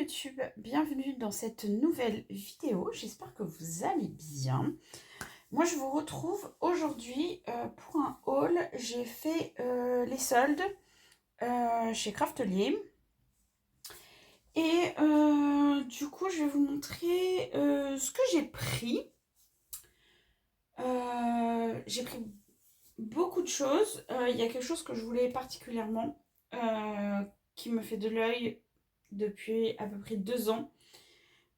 YouTube, bienvenue dans cette nouvelle vidéo, j'espère que vous allez bien. Moi je vous retrouve aujourd'hui pour un haul. J'ai fait les soldes chez Craftelier et du coup je vais vous montrer ce que j'ai pris. J'ai pris beaucoup de choses, il y a quelque chose que je voulais particulièrement qui me fait de l'œil depuis à peu près 2 ans.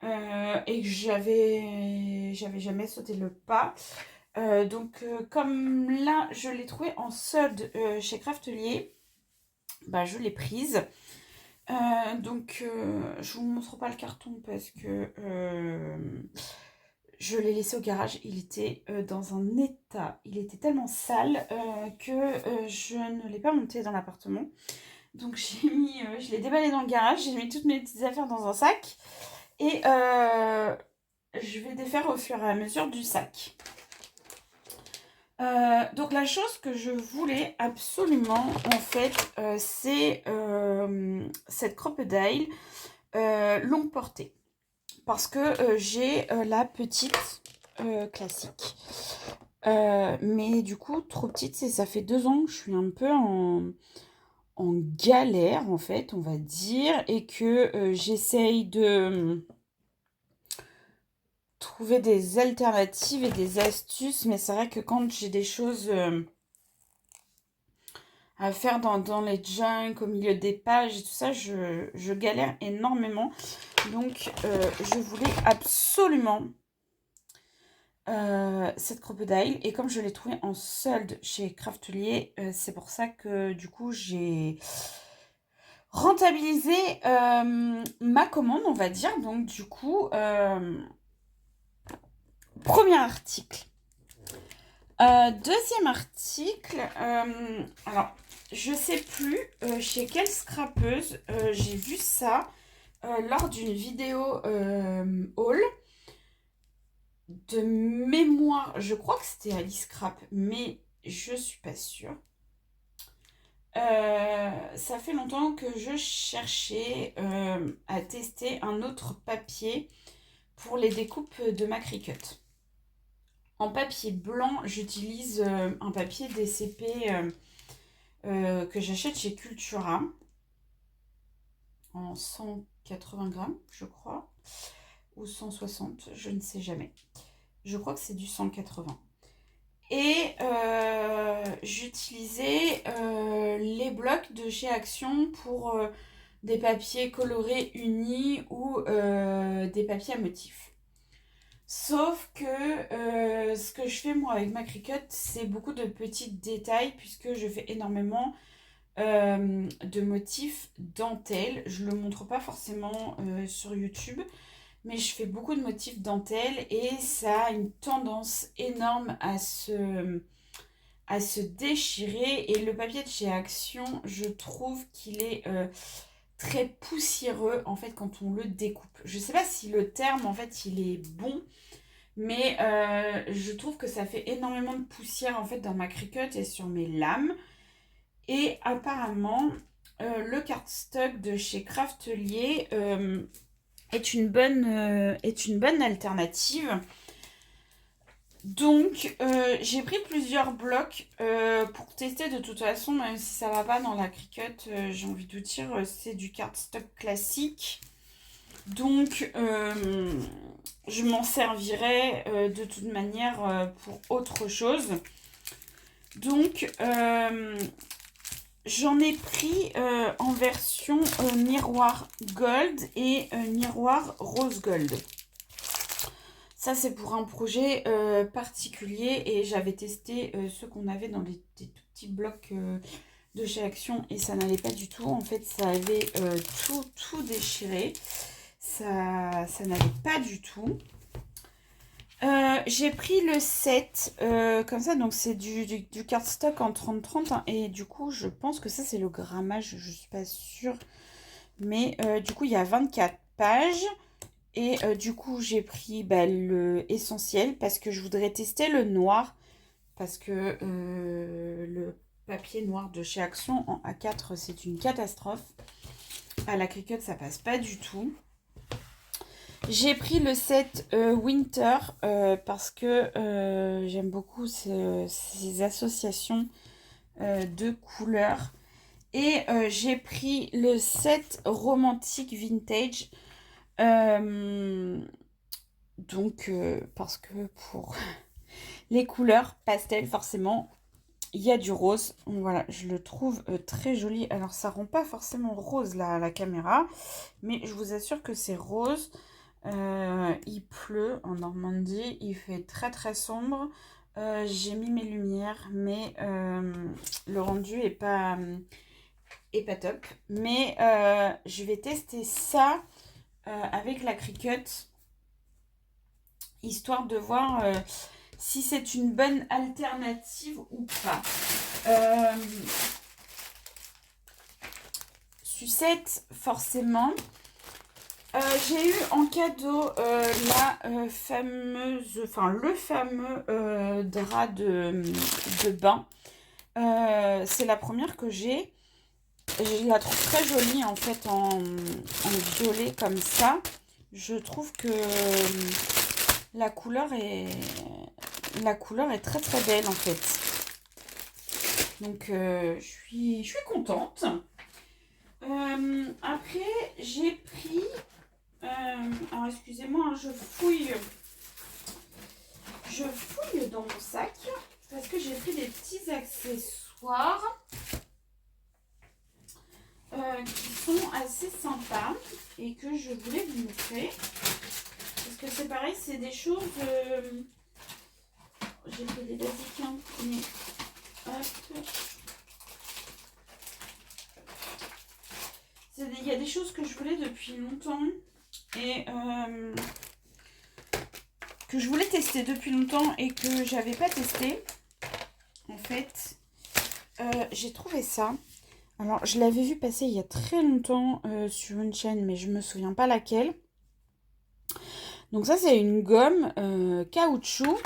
Et que j'avais jamais sauté le pas. Comme là, je l'ai trouvé en solde chez Craftelier, bah, je l'ai prise. Je vous montre pas le carton parce que je l'ai laissé au garage. Il était dans un état, il était tellement sale que je ne l'ai pas monté dans l'appartement. Donc je l'ai déballé dans le garage, j'ai mis toutes mes petites affaires dans un sac. Et je vais défaire au fur et à mesure du sac. Donc la chose que je voulais absolument en fait c'est cette crocodile longue portée. Parce que j'ai la petite classique. Mais du coup trop petite, ça fait 2 ans que je suis un peu en galère en fait on va dire. Et que j'essaye de trouver des alternatives et des astuces, mais c'est vrai que quand j'ai des choses à faire dans les junks, au milieu des pages et tout ça, je galère énormément. Donc je voulais absolument cette crocodile, et comme je l'ai trouvée en solde chez Craftelier, c'est pour ça que du coup j'ai rentabilisé ma commande on va dire. Donc du coup premier article. Deuxième article, alors je sais plus chez quelle scrapeuse j'ai vu ça lors d'une vidéo haul. De mémoire, je crois que c'était Alice Scrap, mais je suis pas sûre. Ça fait longtemps que je cherchais à tester un autre papier pour les découpes de ma Cricut. En papier blanc, j'utilise un papier DCP que j'achète chez Cultura en 180 grammes, je crois, ou 160, je ne sais jamais. Je crois que c'est du 180. Et j'utilisais les blocs de chez Action pour des papiers colorés unis ou des papiers à motifs. Sauf que ce que je fais moi avec ma Cricut, c'est beaucoup de petits détails puisque je fais énormément de motifs dentelle. Je ne le montre pas forcément sur YouTube, mais je fais beaucoup de motifs dentelle et ça a une tendance énorme à se déchirer. Et le papier de chez Action, je trouve qu'il est très poussiéreux en fait quand on le découpe. Je sais pas si le terme en fait il est bon, mais je trouve que ça fait énormément de poussière en fait dans ma Cricut et sur mes lames. Et apparemment le cardstock de chez Craftelier est une bonne alternative. Donc j'ai pris plusieurs blocs pour tester. De toute façon, même si ça va pas dans la Cricut, j'ai envie de vous dire c'est du cardstock classique. Donc je m'en servirai de toute manière pour autre chose. Donc j'en ai pris en version miroir gold et miroir rose gold. Ça c'est pour un projet particulier et j'avais testé ce qu'on avait dans des tout petits blocs de chez Action et ça n'allait pas du tout. En fait ça avait tout déchiré. Ça n'allait pas du tout. J'ai pris le set comme ça, donc c'est du cardstock en 30-30 hein, et du coup je pense que ça c'est le grammage, je suis pas sûre, mais du coup il y a 24 pages et du coup j'ai pris le essentiel parce que je voudrais tester le noir, parce que le papier noir de chez Action en A4 c'est une catastrophe. À la Cricut ça passe pas du tout. J'ai pris le set Winter parce que j'aime beaucoup ces associations de couleurs. Et j'ai pris le set Romantique Vintage. euh, parce que pour les couleurs pastel, forcément, il y a du rose. Voilà, je le trouve très joli. Alors, ça rend pas forcément rose la caméra, mais je vous assure que c'est rose. Il pleut en Normandie, il fait très très sombre. J'ai mis mes lumières, mais le rendu est pas top. Mais je vais tester ça avec la Cricut, histoire de voir si c'est une bonne alternative ou pas. Sucette, forcément. J'ai eu en cadeau la fameuse, enfin le fameux drap de bain. C'est la première que j'ai. Je la trouve très jolie en fait en violet comme ça. Je trouve que la couleur est très très belle en fait. Donc je suis contente. Après j'ai pris alors excusez-moi, hein, je fouille dans mon sac parce que j'ai pris des petits accessoires qui sont assez sympas et que je voulais vous montrer. Parce que c'est pareil, c'est des choses... j'ai pris des basiques, hein, mais... Hop. Il y a des choses que je voulais depuis longtemps et que je voulais tester depuis longtemps et que j'avais pas testé. En fait, j'ai trouvé ça. Alors, je l'avais vu passer il y a très longtemps sur une chaîne, mais je me souviens pas laquelle. Donc ça, c'est une gomme caoutchouc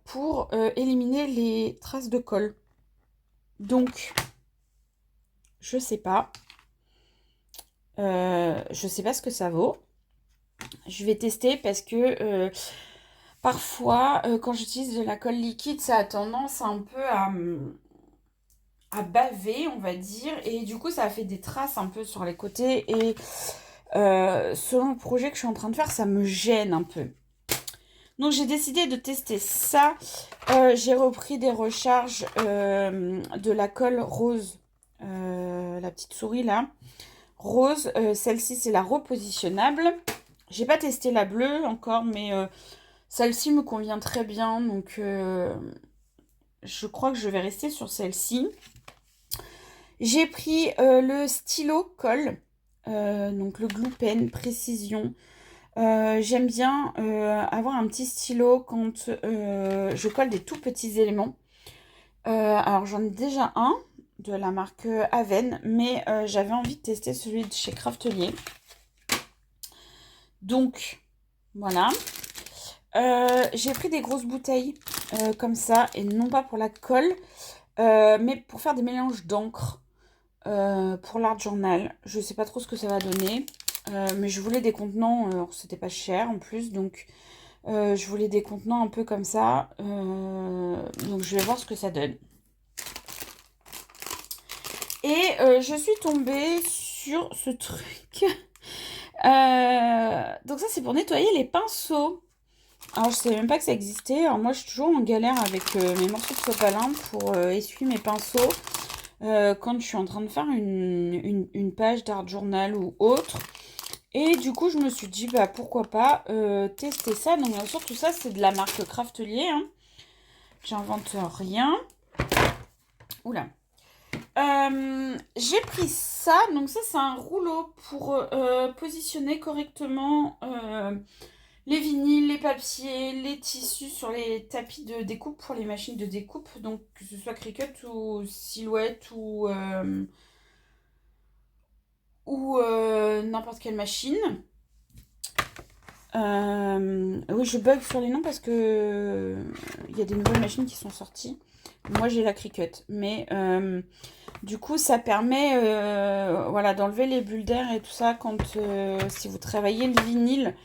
pour éliminer les traces de colle. Donc, je sais pas. Je sais pas ce que ça vaut. Je vais tester parce que parfois, quand j'utilise de la colle liquide, ça a tendance un peu à baver, on va dire. Et du coup, ça a fait des traces un peu sur les côtés. Et selon le projet que je suis en train de faire, ça me gêne un peu. Donc j'ai décidé de tester ça. J'ai repris des recharges de la colle rose. La petite souris là. Rose. Celle-ci c'est la repositionnable. J'ai pas testé la bleue encore, mais celle-ci me convient très bien. Donc je crois que je vais rester sur celle-ci. J'ai pris le stylo colle. Donc le Glue Pen Précision. J'aime bien avoir un petit stylo quand je colle des tout petits éléments. Alors j'en ai déjà un de la marque Aven, mais j'avais envie de tester celui de chez Craftelier. Donc voilà. J'ai pris des grosses bouteilles comme ça, et non pas pour la colle, mais pour faire des mélanges d'encre pour l'art journal. Je sais pas trop ce que ça va donner. Mais je voulais des contenants, c'était pas cher en plus, donc je voulais des contenants un peu comme ça. Donc je vais voir ce que ça donne. Et je suis tombée sur ce truc. Donc ça c'est pour nettoyer les pinceaux. Alors je savais même pas que ça existait. Alors moi je suis toujours en galère avec mes morceaux de sopalin pour essuyer mes pinceaux. Quand je suis en train de faire une page d'art journal ou autre. Et du coup, je me suis dit, bah pourquoi pas tester ça. Donc, bien sûr, tout ça, c'est de la marque Craftelier. Hein. J'invente rien. Oula. J'ai pris ça. Donc, ça, c'est un rouleau pour positionner correctement les vinyles, les papiers, les tissus sur les tapis de découpe pour les machines de découpe. Donc, que ce soit Cricut ou Silhouette ou n'importe quelle machine. Oui, je bug sur les noms parce que il y a des nouvelles machines qui sont sorties. Moi, j'ai la Cricut. Mais du coup, ça permet voilà, d'enlever les bulles d'air et tout ça quand si vous travaillez le vinyle.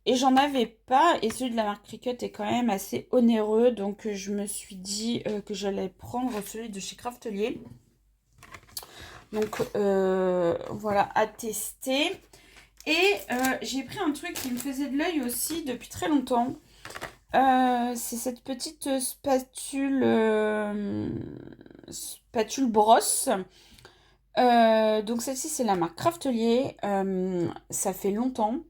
Et j'en avais pas. Et celui de la marque Cricut est quand même assez onéreux. Donc, je me suis dit que j'allais prendre celui de chez Craftelier. Donc, voilà, à tester. Et j'ai pris un truc qui me faisait de l'œil aussi depuis très longtemps. C'est cette petite spatule brosse. Donc celle-ci, c'est la marque Craftelier. Ça fait longtemps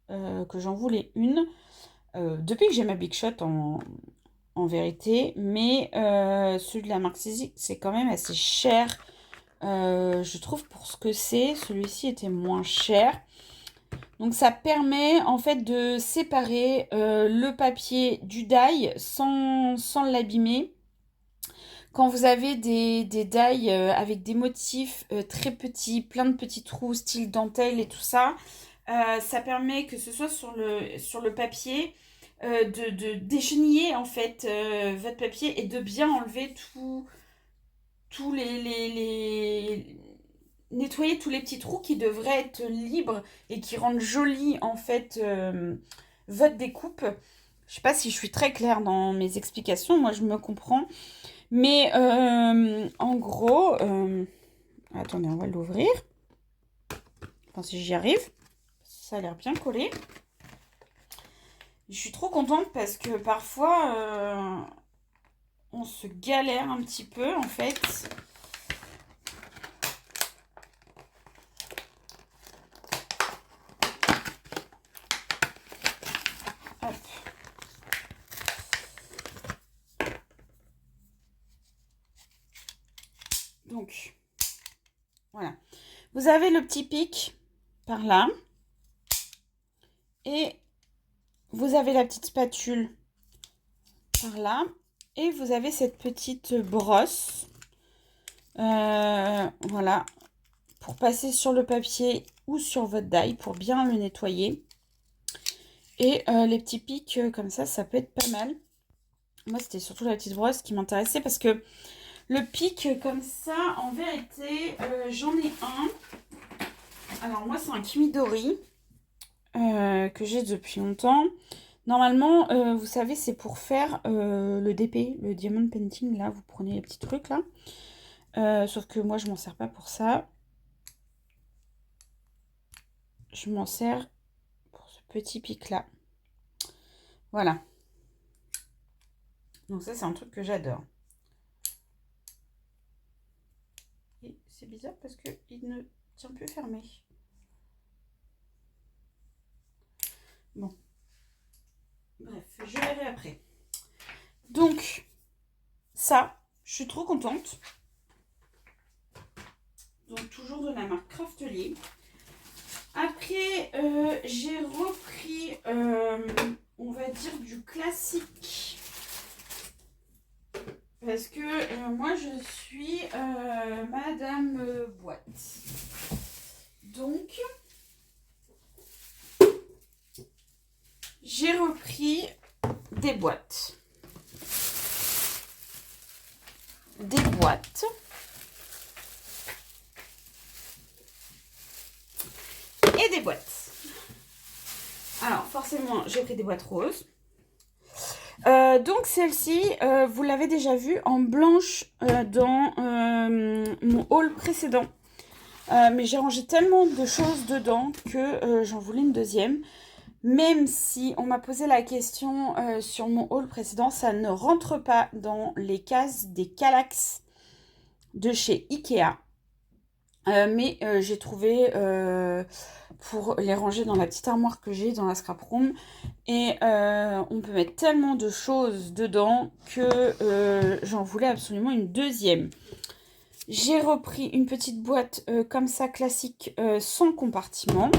que j'en voulais une. Depuis que j'ai ma Big Shot en vérité. Mais celui de la marque Sizik, c'est quand même assez cher. Je trouve pour ce que c'est. Celui-ci était moins cher. Donc ça permet en fait de séparer le papier du die sans l'abîmer. Quand vous avez des die avec des motifs très petits, plein de petits trous, style dentelle et tout ça, ça permet que ce soit sur le papier de décheniller en fait votre papier et de bien enlever tous nettoyer tous les petits trous qui devraient être libres et qui rendent joli en fait votre découpe. Je sais pas si je suis très claire dans mes explications, moi je me comprends. Mais en gros, attendez, on va l'ouvrir. Enfin, si j'y arrive, ça a l'air bien collé. Je suis trop contente parce que parfois on se galère un petit peu en fait. Hop. Donc, voilà. Vous avez le petit pic par là. Et vous avez la petite spatule par là. Et vous avez cette petite brosse. Voilà. Pour passer sur le papier ou sur votre die pour bien le nettoyer. Et les petits pics comme ça peut être pas mal. Moi, c'était surtout la petite brosse qui m'intéressait parce que le pic comme ça, en vérité, j'en ai un. Alors moi, c'est un Kimidori que j'ai depuis longtemps. Normalement, vous savez, c'est pour faire le DP, le Diamond Painting. Là, vous prenez les petits trucs là. Sauf que moi, je m'en sers pas pour ça. Je m'en sers pour ce petit pic là. Voilà. Donc ça, c'est un truc que j'adore. Et c'est bizarre parce qu'il ne tient plus fermé. Bon. Bref, je verrai après. Donc, ça, je suis trop contente. Donc, toujours de la marque Craftelier. Après, j'ai repris, on va dire, du classique. Parce que moi, je suis Madame Boîte. Donc, j'ai repris des boîtes. Des boîtes. Et des boîtes. Alors, forcément, j'ai pris des boîtes roses. Donc celle-ci, vous l'avez déjà vue en blanche dans mon haul précédent. Mais j'ai rangé tellement de choses dedans que j'en voulais une deuxième. Même si on m'a posé la question sur mon haul précédent, ça ne rentre pas dans les cases des Kallax de chez Ikea. Mais j'ai trouvé pour les ranger dans la petite armoire que j'ai dans la scrap room. Et on peut mettre tellement de choses dedans que j'en voulais absolument une deuxième. J'ai repris une petite boîte comme ça classique sans compartiment.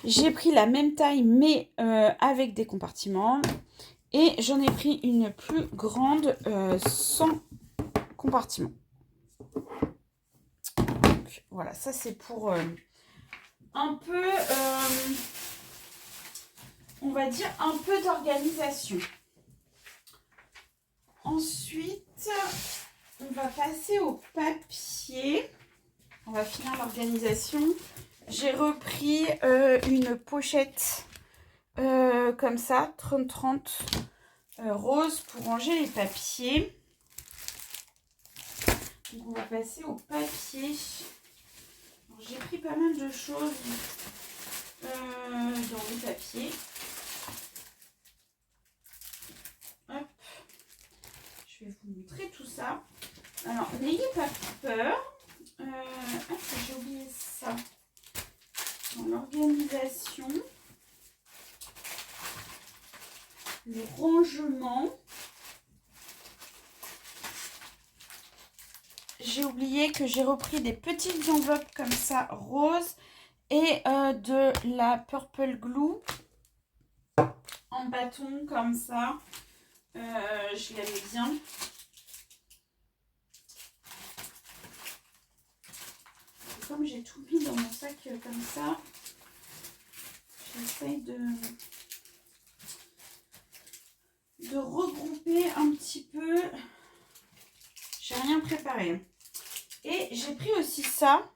J'ai pris la même taille mais avec des compartiments. Et j'en ai pris une plus grande sans compartiment. Donc voilà, ça c'est pour un peu on va dire, un peu d'organisation. Ensuite, on va passer au papier. On va finir l'organisation. J'ai repris une pochette comme ça, 30-30 rose pour ranger les papiers. Donc on va passer au papier. J'ai pris pas mal de choses dans les papiers. Hop. Je vais vous montrer tout ça. Alors, n'ayez pas peur. J'ai oublié ça. Dans l'organisation, le rangement. J'ai oublié que j'ai repris des petites enveloppes comme ça, roses, et de la purple glue en bâton comme ça. Je l'aimais bien. Et comme j'ai tout mis dans mon sac comme ça, j'essaye de regrouper un petit peu. J'ai rien préparé. Et j'ai pris aussi ça.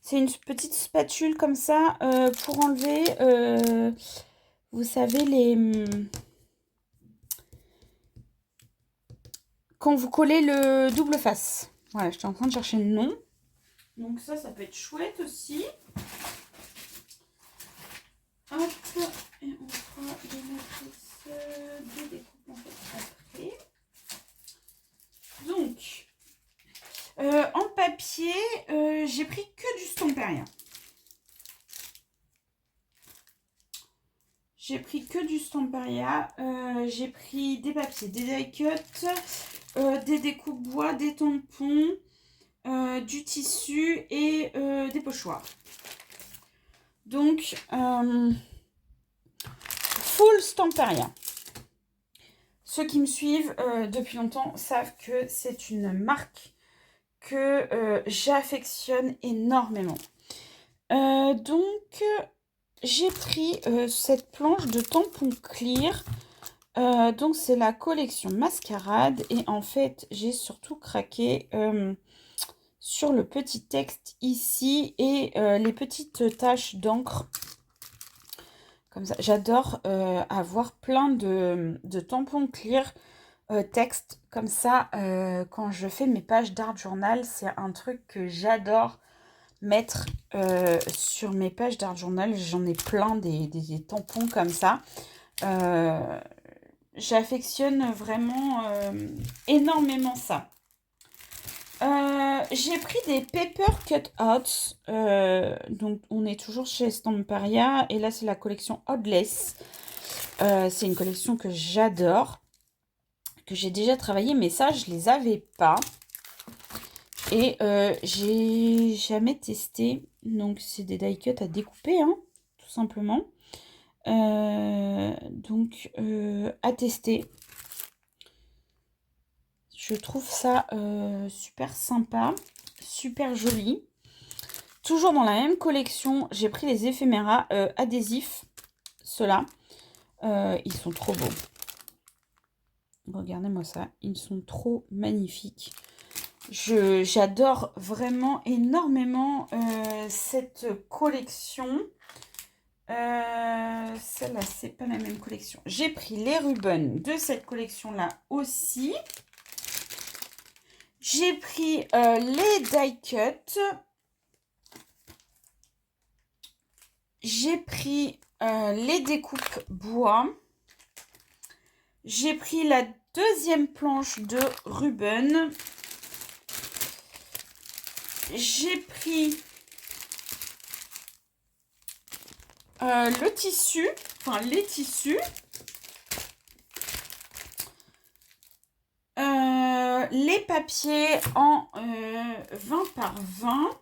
C'est une petite spatule comme ça pour enlever, vous savez, quand vous collez le double face. Voilà, j'étais en train de chercher le nom. Donc ça peut être chouette aussi. Hop, et on fera les matrices de découpe en fait après. Donc, en papier, j'ai pris que du Stamperia. J'ai pris que du Stamperia. J'ai pris des papiers, des die cuts, des découpes bois, des tampons, du tissu et des pochoirs. Donc, full Stamperia. Ceux qui me suivent depuis longtemps savent que c'est une marque que j'affectionne énormément. Donc, j'ai pris cette planche de tampons clear. Donc, c'est la collection Mascarade. Et en fait, j'ai surtout craqué sur le petit texte ici et les petites taches d'encre. Comme ça, j'adore avoir plein de tampons clear texte comme ça quand je fais mes pages d'art journal. C'est un truc que j'adore mettre sur mes pages d'art journal. J'en ai plein des tampons comme ça. J'affectionne vraiment énormément ça. J'ai pris des paper cutouts. Donc, on est toujours chez Stamperia. Et là, c'est la collection Oddless. C'est une collection que j'adore. Que j'ai déjà travaillé. Mais ça, je les avais pas. Et j'ai jamais testé. Donc, c'est des die cuts à découper, hein, tout simplement. Donc, à tester. Je trouve ça super sympa, super joli. Toujours dans la même collection, j'ai pris les éphéméras adhésifs. Ceux-là, ils sont trop beaux. Regardez-moi ça, ils sont trop magnifiques. J'adore vraiment énormément cette collection. Celle-là, c'est pas la même collection. J'ai pris les ribbons de cette collection-là aussi. J'ai pris les die cuts. J'ai pris les découpes bois. J'ai pris la deuxième planche de ruban. J'ai pris le tissu, enfin les tissus. Les papiers en 20 par 20.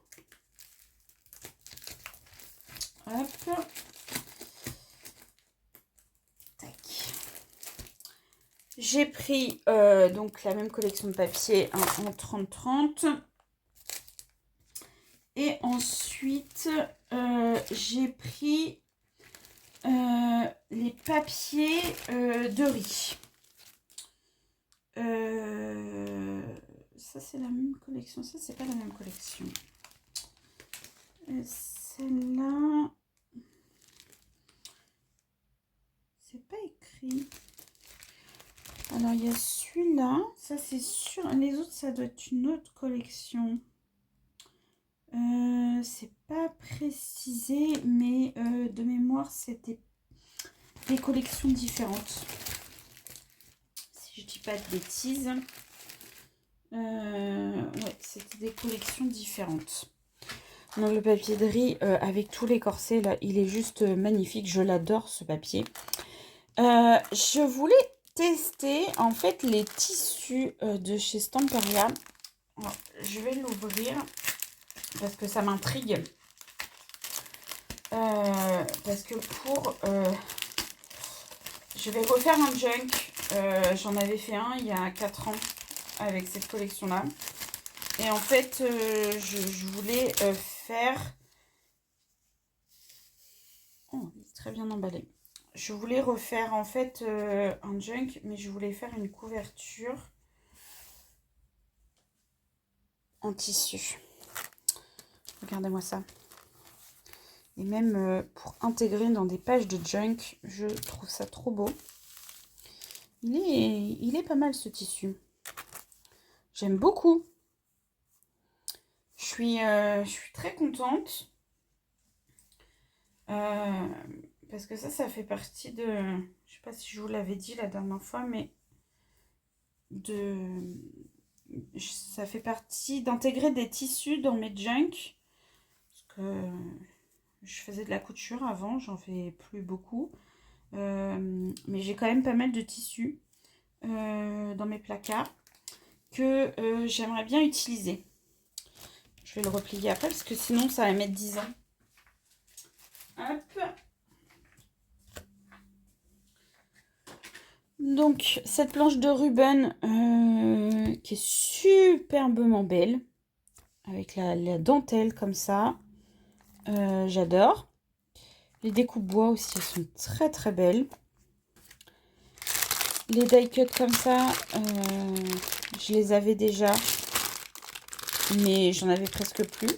Hop. Tac. J'ai pris donc la même collection de papier hein, en 30-30. Et ensuite, j'ai pris les papiers de riz. Ça, c'est la même collection. Ça, c'est pas la même collection. Celle-là, c'est pas écrit. Alors, il y a celui-là. Ça, c'est sûr. Les autres, ça doit être une autre collection. C'est pas précisé, mais de mémoire, c'était des collections différentes. Si je dis pas de bêtises. Ouais, c'était des collections différentes. Donc le papier de riz avec tous les corsets, là, il est juste magnifique. Je l'adore, ce papier. Je voulais tester, en fait, les tissus de chez Stamperia. Alors, je vais l'ouvrir parce que ça m'intrigue. Parce que je vais refaire un junk. J'en avais fait un il y a 4 ans avec cette collection-là. Et en fait, je voulais faire... Oh, il est très bien emballé. Je voulais refaire en fait un junk, mais je voulais faire une couverture en tissu. Regardez-moi ça. Et même pour intégrer dans des pages de junk, je trouve ça trop beau. Il est pas mal ce tissu. J'aime beaucoup. Je suis très contente. Parce que ça fait partie de... Je sais pas si je vous l'avais dit la dernière fois, mais ça fait partie d'intégrer des tissus dans mes junk. Parce que je faisais de la couture avant, j'en fais plus beaucoup. Mais j'ai quand même pas mal de tissus dans mes placards que j'aimerais bien utiliser. Je vais le replier après parce que sinon ça va mettre 10 ans. Hop. Donc cette planche de ruban qui est superbement belle. Avec la dentelle comme ça. J'adore. Les découpes bois aussi, elles sont très très belles. Les die cuts comme ça, je les avais déjà. Mais j'en avais presque plus.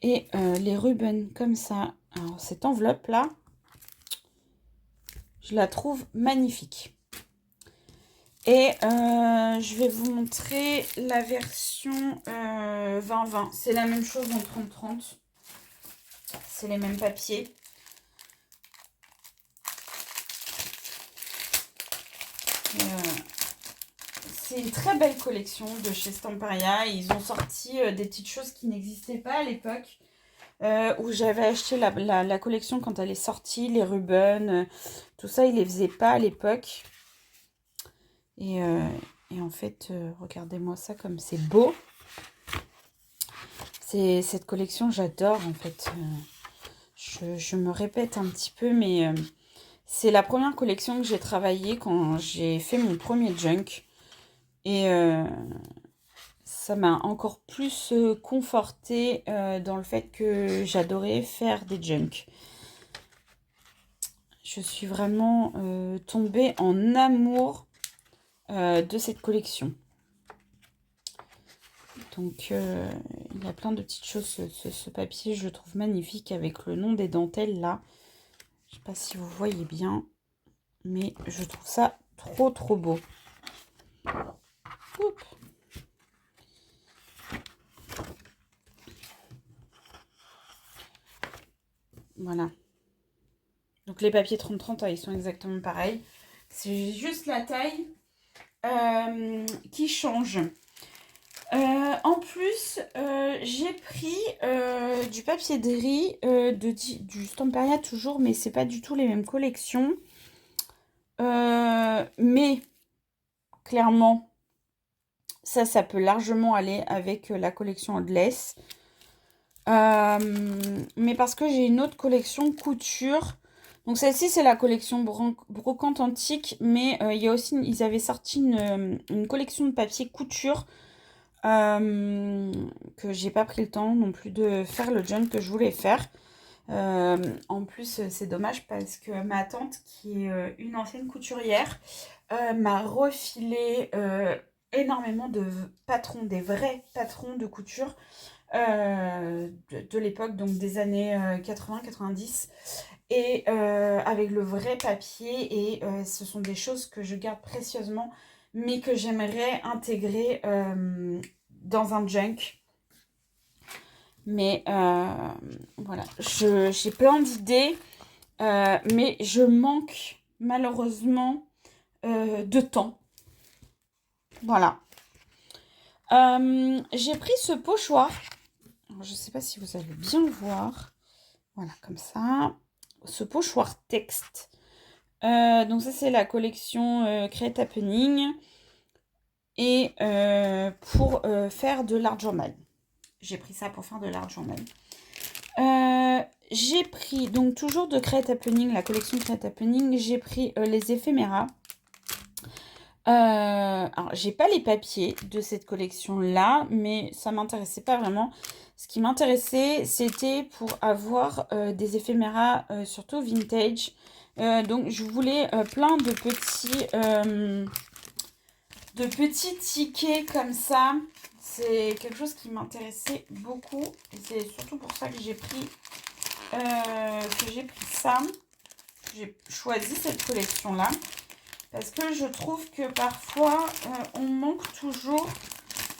Et les rubans comme ça. Alors cette enveloppe là, je la trouve magnifique. Et je vais vous montrer la version 2020. C'est la même chose en 30-30. C'est les mêmes papiers. C'est une très belle collection de chez Stamperia. Ils ont sorti des petites choses qui n'existaient pas à l'époque. Où j'avais acheté la collection quand elle est sortie, les ribbons, tout ça, ils les faisaient pas à l'époque. Et en fait, regardez-moi ça comme c'est beau. Cette collection, j'adore en fait. Je me répète un petit peu, mais c'est la première collection que j'ai travaillée quand j'ai fait mon premier junk. Et ça m'a encore plus confortée dans le fait que j'adorais faire des junks. Je suis vraiment tombée en amour de cette collection. Donc, il y a plein de petites choses. Ce papier, je le trouve magnifique avec le nom des dentelles là. Je ne sais pas si vous voyez bien, mais je trouve ça trop trop beau. Oups. Voilà. Donc les papiers 30-30, ils sont exactement pareils. C'est juste la taille qui change. En plus, j'ai pris du papier de riz du Stamperia toujours, mais c'est pas du tout les mêmes collections. Mais clairement, ça peut largement aller avec la collection Odless. Mais parce que j'ai une autre collection couture. Donc celle-ci, c'est la collection brocante antique. Mais il y a aussi, ils avaient sorti une collection de papier couture. Que j'ai pas pris le temps non plus de faire le junk que je voulais faire. En plus, c'est dommage parce que ma tante, qui est une ancienne couturière, m'a refilé énormément de patrons, des vrais patrons de couture de l'époque, donc des années 80-90, et avec le vrai papier. Et ce sont des choses que je garde précieusement, mais que j'aimerais intégrer dans un junk. Mais voilà, j'ai plein d'idées, mais je manque malheureusement de temps. Voilà. J'ai pris ce pochoir. Alors, je ne sais pas si vous allez bien le voir. Voilà, comme ça. Ce pochoir texte. Donc ça, c'est la collection Create Happening. Et pour faire de l'art journal. J'ai pris ça pour faire de l'art journal. J'ai pris, donc toujours de Create Happening, la collection Create Happening, j'ai pris les éphéméras. Alors, j'ai pas les papiers de cette collection-là, mais ça m'intéressait pas vraiment. Ce qui m'intéressait, c'était pour avoir des éphéméras, surtout vintage. Donc, je voulais plein de petits tickets comme ça. C'est quelque chose qui m'intéressait beaucoup. Et c'est surtout pour ça que j'ai pris ça. J'ai choisi cette collection-là. Parce que je trouve que parfois, on manque toujours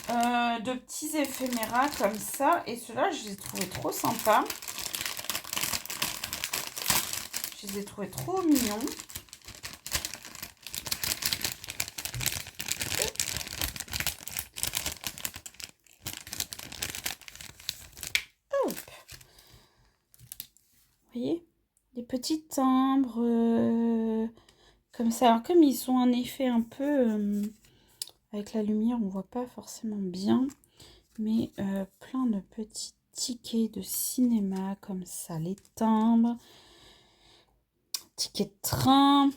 de petits éphéméras comme ça. Et ceux-là, je les ai trouvés trop sympas. Je les ai trouvés trop mignons. Hop. Vous voyez? Des petits timbres comme ça. Alors, comme ils ont un effet un peu... avec la lumière, on ne voit pas forcément bien. Mais plein de petits tickets de cinéma comme ça. Les timbres. Tickets de train.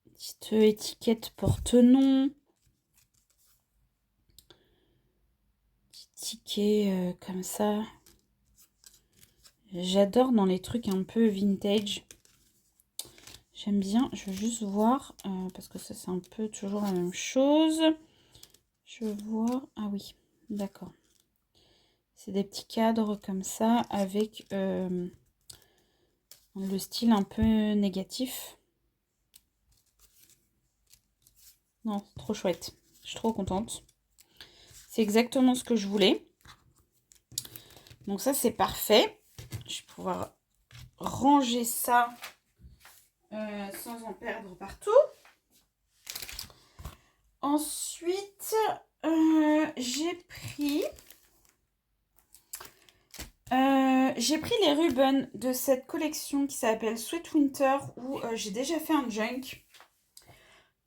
Petite étiquette porte-nom. Petit ticket comme ça. J'adore dans les trucs un peu vintage. J'aime bien. Je veux juste voir. Parce que ça, c'est un peu toujours la même chose. Je vois. Ah oui, d'accord. C'est des petits cadres comme ça avec le style un peu négatif. Non, c'est trop chouette. Je suis trop contente. C'est exactement ce que je voulais. Donc ça, c'est parfait. Je vais pouvoir ranger ça sans en perdre partout. Ensuite, j'ai pris les ribbons de cette collection qui s'appelle Sweet Winter, où j'ai déjà fait un junk.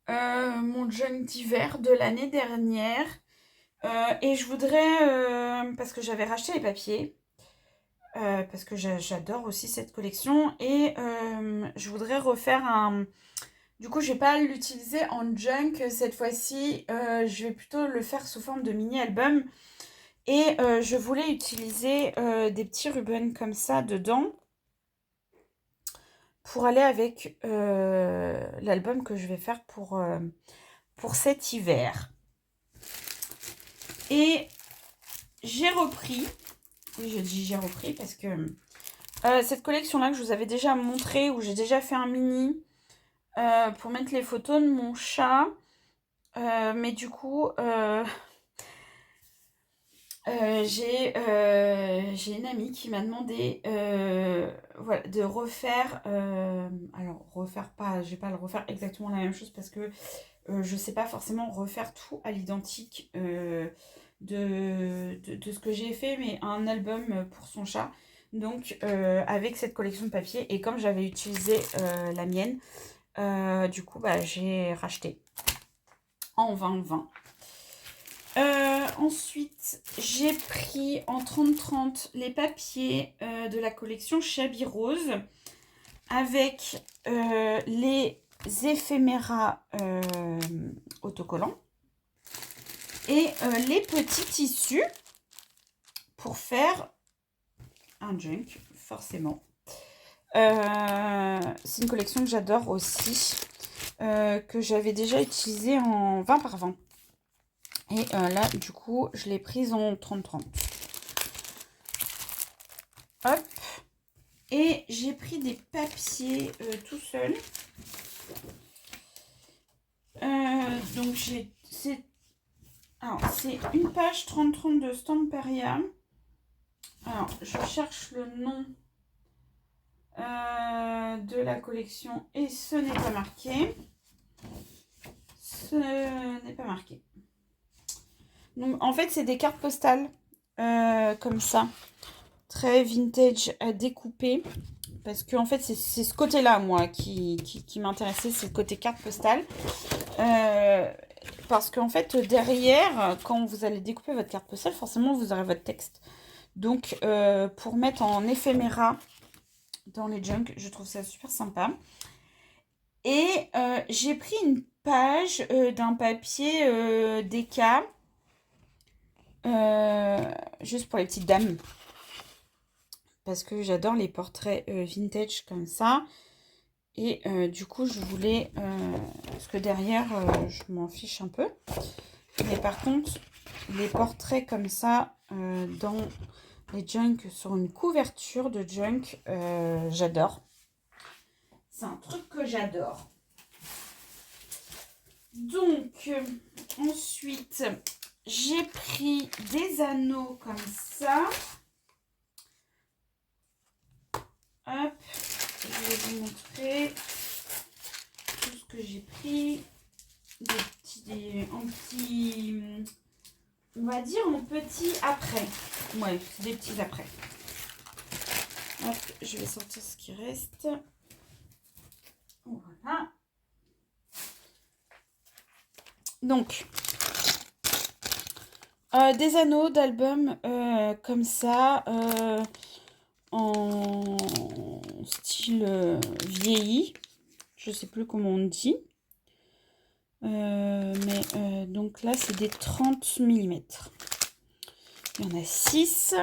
Mon junk d'hiver de l'année dernière. Et je voudrais, parce que j'avais racheté les papiers, parce que j'adore aussi cette collection, et je voudrais refaire un... Du coup, je vais pas l'utiliser en junk cette fois-ci, je vais plutôt le faire sous forme de mini-album. Et je voulais utiliser des petits ribbons comme ça dedans pour aller avec l'album que je vais faire pour cet hiver. Et j'ai repris, oui, je dis j'ai repris parce que cette collection-là que je vous avais déjà montré, où j'ai déjà fait un mini pour mettre les photos de mon chat. Mais du coup, j'ai une amie qui m'a demandé voilà, de refaire, alors refaire pas, je vais pas le refaire exactement la même chose parce que je sais pas forcément refaire tout à l'identique de ce que j'ai fait, mais un album pour son chat. Donc avec cette collection de papier, et comme j'avais utilisé la mienne, du coup bah, j'ai racheté en 2020. Ensuite, j'ai pris en 30-30 les papiers de la collection Shabby Rose avec les éphéméras autocollants et les petits tissus. pour faire un junk, forcément. C'est une collection que j'adore aussi, que j'avais déjà utilisée en 20 par 20. Et là, du coup, je l'ai prise en 30-30. Hop. Et j'ai pris des papiers tout seul. Donc, c'est une page 30-30 de Stamperia. Alors, je cherche le nom de la collection et ce n'est pas marqué. Ce n'est pas marqué. Donc, en fait, c'est des cartes postales comme ça. Très vintage à découper. Parce que en fait, c'est ce côté-là, moi, qui m'intéressait, c'est le côté carte postale. Parce qu'en fait, derrière, quand vous allez découper votre carte postale, forcément, vous aurez votre texte. Donc, pour mettre en éphéméra dans les junks, je trouve ça super sympa. Et j'ai pris une page d'un papier DK, juste pour les petites dames. Parce que j'adore les portraits vintage comme ça. Et du coup, je voulais... parce que derrière, je m'en fiche un peu. Mais par contre, les portraits comme ça, dans les junks, sur une couverture de junk, j'adore. C'est un truc que j'adore. Donc, ensuite, j'ai pris des anneaux comme ça. Hop, je vais vous montrer tout ce que j'ai pris. On va dire en petits après. Ouais, c'est des petits après. Hop, je vais sortir ce qui reste. Voilà. Donc, des anneaux d'album comme ça, en style vieilli. Je sais plus comment on dit. Mais donc là, c'est des 30 mm. Il y en a 6.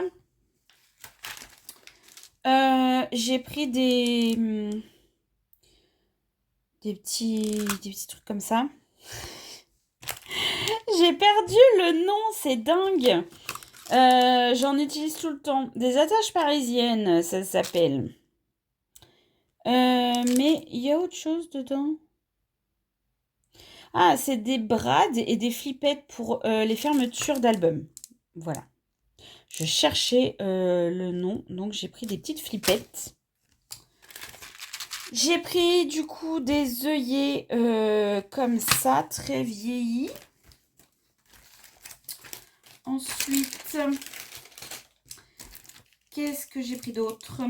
J'ai pris des petits trucs comme ça. J'ai perdu le nom, c'est dingue. J'en utilise tout le temps. Des attaches parisiennes, ça s'appelle. Mais il y a autre chose dedans. Ah, c'est des brades et des flippettes pour les fermetures d'albums. Voilà. Je cherchais le nom, donc j'ai pris des petites flippettes. J'ai pris du coup des œillets comme ça, très vieillis. Ensuite, qu'est-ce que j'ai pris d'autre?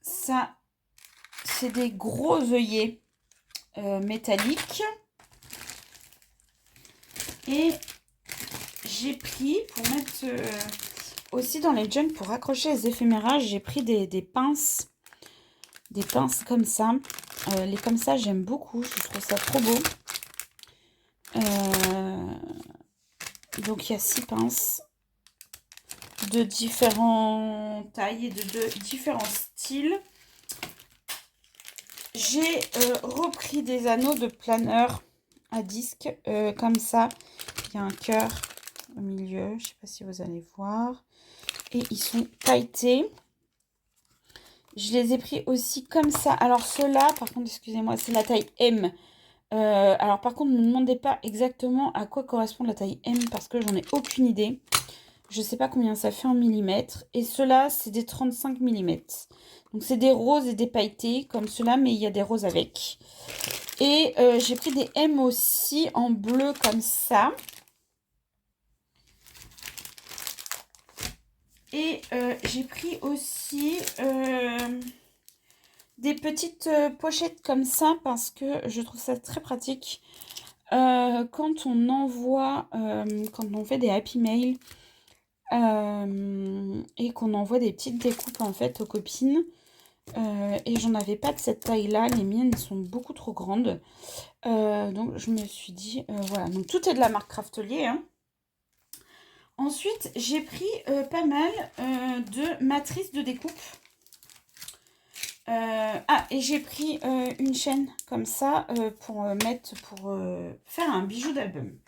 Ça, c'est des gros œillets métalliques. Et j'ai pris, pour mettre aussi dans les junks, pour accrocher les éphéméras, j'ai pris des pinces. Des pinces comme ça. Les comme ça, j'aime beaucoup. Je trouve ça trop beau. Donc, il y a 6 pinces de différentes tailles et de différents styles. J'ai repris des anneaux de planeur à disque comme ça. Il y a un cœur au milieu. Je ne sais pas si vous allez voir. Et ils sont pailletés. Je les ai pris aussi comme ça. Alors ceux-là, par contre, excusez-moi, c'est la taille M. Alors par contre, ne me demandez pas exactement à quoi correspond la taille M parce que j'en ai aucune idée. Je ne sais pas combien ça fait en millimètres. Et ceux-là, c'est des 35 mm. Donc c'est des roses et des pailletés comme ceux-là, mais il y a des roses avec. Et j'ai pris des M aussi en bleu comme ça. Et j'ai pris aussi des petites pochettes comme ça parce que je trouve ça très pratique. Quand on envoie, quand on fait des Happy Mail et qu'on envoie des petites découpes en fait aux copines, Et j'en avais pas de cette taille-là. Les miennes sont beaucoup trop grandes. Donc je me suis dit, voilà. Donc tout est de la marque Craftelier, hein. Ensuite, j'ai pris pas mal de matrices de découpe. Et j'ai pris une chaîne comme ça pour faire un bijou d'album.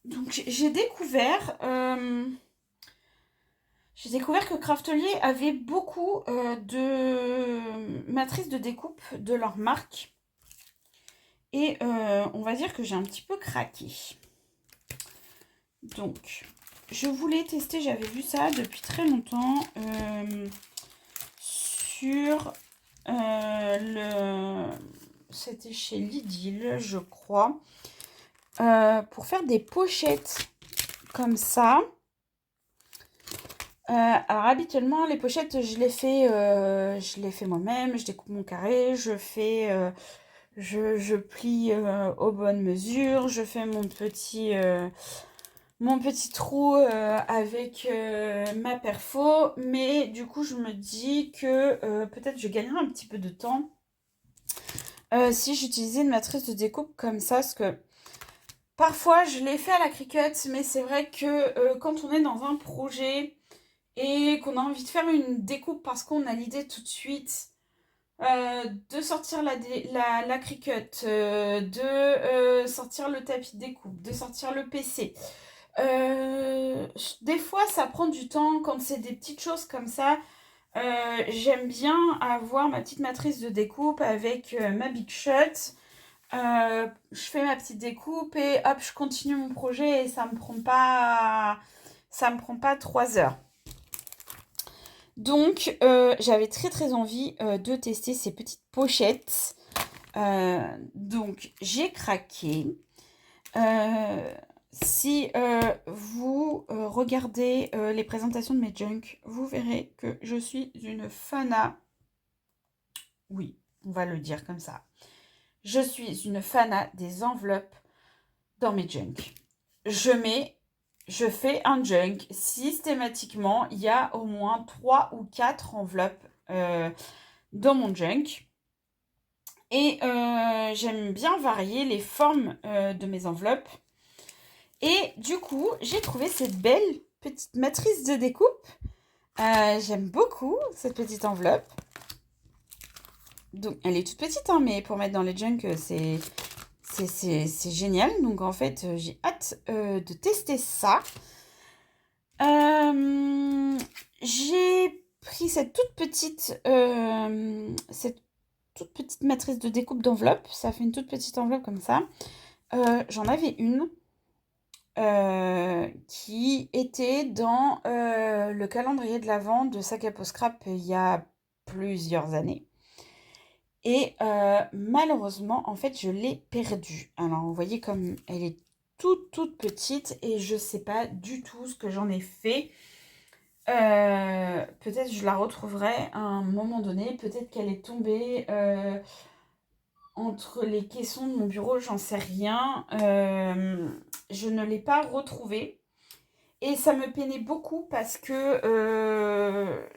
Donc j'ai découvert que Craftelier avait beaucoup de matrices de découpe de leur marque. Et on va dire que j'ai un petit peu craqué. Donc, je voulais tester, j'avais vu ça depuis très longtemps sur c'était chez Lidl, je crois, pour faire des pochettes comme ça. Alors habituellement les pochettes je les fais moi-même, je découpe mon carré, je plie aux bonnes mesures, je fais mon petit trou avec ma perfo, mais du coup je me dis que peut-être je gagnerai un petit peu de temps si j'utilisais une matrice de découpe comme ça, parce que parfois je l'ai fait à la Cricut, mais c'est vrai que quand on est dans un projet et qu'on a envie de faire une découpe parce qu'on a l'idée tout de suite de sortir la Cricut, de sortir le tapis de découpe, de sortir le PC. Des fois, ça prend du temps quand c'est des petites choses comme ça. J'aime bien avoir ma petite matrice de découpe avec ma Big Shot. Je fais ma petite découpe et hop, je continue mon projet et ça me prend pas 3 heures. Donc, j'avais très très envie de tester ces petites pochettes. Donc, j'ai craqué. Si vous regardez les présentations de mes junk, vous verrez que je suis une fana. Oui, on va le dire comme ça. Je suis une fana des enveloppes dans mes junk. Je fais un junk. Systématiquement, il y a au moins 3 ou 4 enveloppes dans mon junk. Et j'aime bien varier les formes de mes enveloppes. Et du coup, j'ai trouvé cette belle petite matrice de découpe. J'aime beaucoup cette petite enveloppe. Donc, elle est toute petite, hein, mais pour mettre dans les junk, c'est génial. Donc, en fait, j'ai hâte de tester ça. J'ai pris cette toute petite matrice de découpe d'enveloppe. Ça fait une toute petite enveloppe comme ça. J'en avais une qui était dans le calendrier de l'Avent de Sac à Peau Scrap il y a plusieurs années. Et malheureusement, en fait, je l'ai perdue. Alors, vous voyez comme elle est toute petite et je sais pas du tout ce que j'en ai fait. Peut-être je la retrouverai à un moment donné. Peut-être qu'elle est tombée entre les caissons de mon bureau, j'en sais rien. Je ne l'ai pas retrouvée. Et ça me peinait beaucoup parce que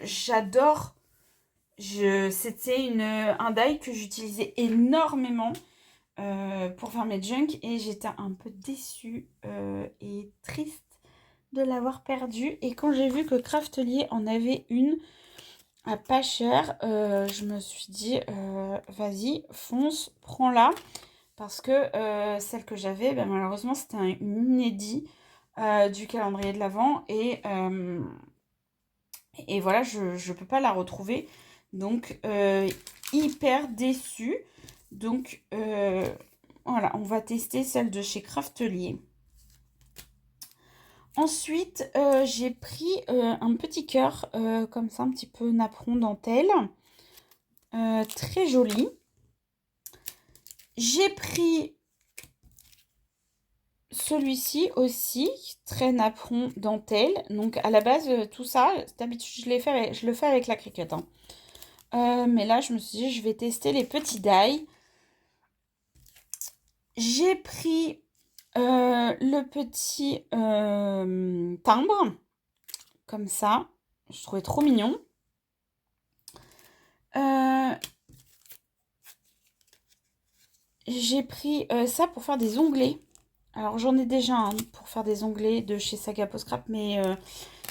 j'adore. C'était un die que j'utilisais énormément pour faire mes junk. Et j'étais un peu déçue et triste de l'avoir perdue. Et quand j'ai vu que Craftelier en avait une à pas cher, je me suis dit, vas-y, fonce, prends-la. Parce que celle que j'avais, ben, malheureusement, c'était une inédit du calendrier de l'Avent. Et voilà, je ne peux pas la retrouver. Donc, hyper déçue. Donc, voilà, on va tester celle de chez Craftelier. Ensuite, j'ai pris un petit cœur, comme ça, un petit peu napperon dentelle. Très joli. J'ai pris celui-ci aussi, très napperon dentelle. Donc, à la base, tout ça, d'habitude, je le fais avec la Cricut, hein. Mais là, je me suis dit, je vais tester les petits die. J'ai pris le petit timbre, comme ça. Je trouvais trop mignon. J'ai pris ça pour faire des onglets. Alors j'en ai déjà un pour faire des onglets de chez Saga Post Scrap, mais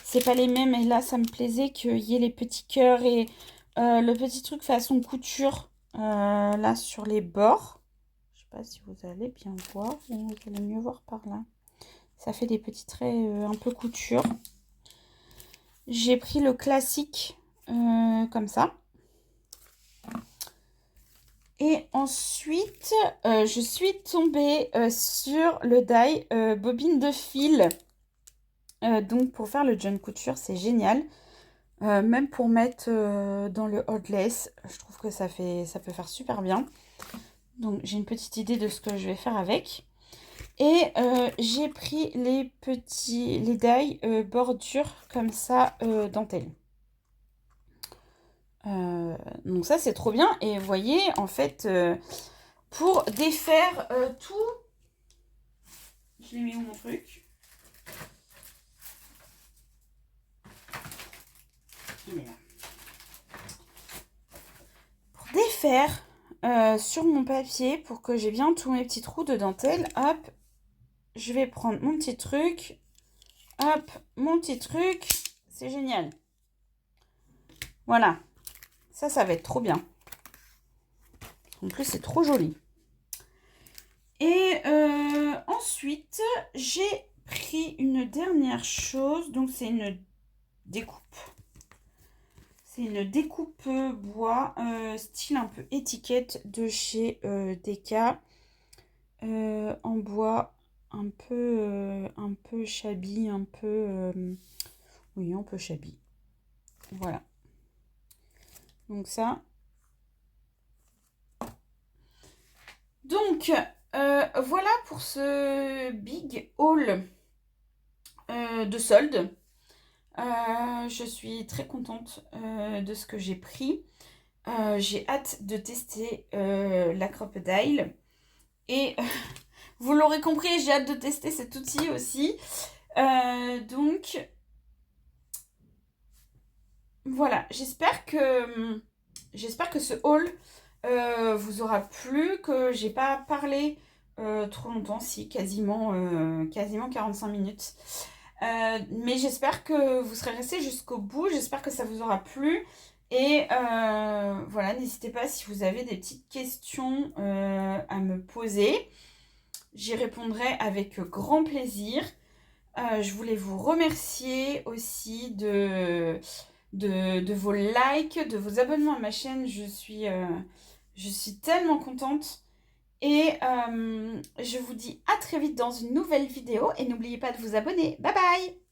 c'est pas les mêmes. Et là, ça me plaisait qu'il y ait les petits cœurs et le petit truc façon couture là sur les bords. Je sais pas si vous allez bien voir ou vous allez mieux voir par là. Ça fait des petits traits un peu couture. J'ai pris le classique comme ça. Et ensuite, je suis tombée sur le die bobine de fil. Donc pour faire le John Couture, c'est génial. Même pour mettre dans le hot-lace, je trouve que ça peut faire super bien. Donc j'ai une petite idée de ce que je vais faire avec. Et j'ai pris les die bordure comme ça dentelle. Donc ça c'est trop bien. Et vous voyez, en fait, pour défaire tout, je l'ai mis où mon truc? Il est là. Pour défaire sur mon papier, pour que j'ai bien tous mes petits trous de dentelle, hop, je vais prendre mon petit truc, hop, mon petit truc, c'est génial. Voilà, ça va être trop bien. En plus, c'est trop joli. Et ensuite, j'ai pris une dernière chose. Donc, c'est une découpe. C'est une découpe bois, style un peu étiquette de chez Deka. En bois un peu shabby, oui, un peu shabby. Voilà. Donc ça. Donc, voilà pour ce big haul de solde. Je suis très contente de ce que j'ai pris. J'ai hâte de tester la Crocodile. Et vous l'aurez compris, j'ai hâte de tester cet outil aussi. Donc, voilà. J'espère que ce haul vous aura plu, que j'ai pas parlé trop longtemps, si quasiment 45 minutes. Mais j'espère que vous serez restés jusqu'au bout, j'espère que ça vous aura plu. Et voilà, n'hésitez pas si vous avez des petites questions à me poser. J'y répondrai avec grand plaisir. Je voulais vous remercier aussi de vos likes, de vos abonnements à ma chaîne. Je suis tellement contente. Et je vous dis à très vite dans une nouvelle vidéo. Et n'oubliez pas de vous abonner. Bye bye!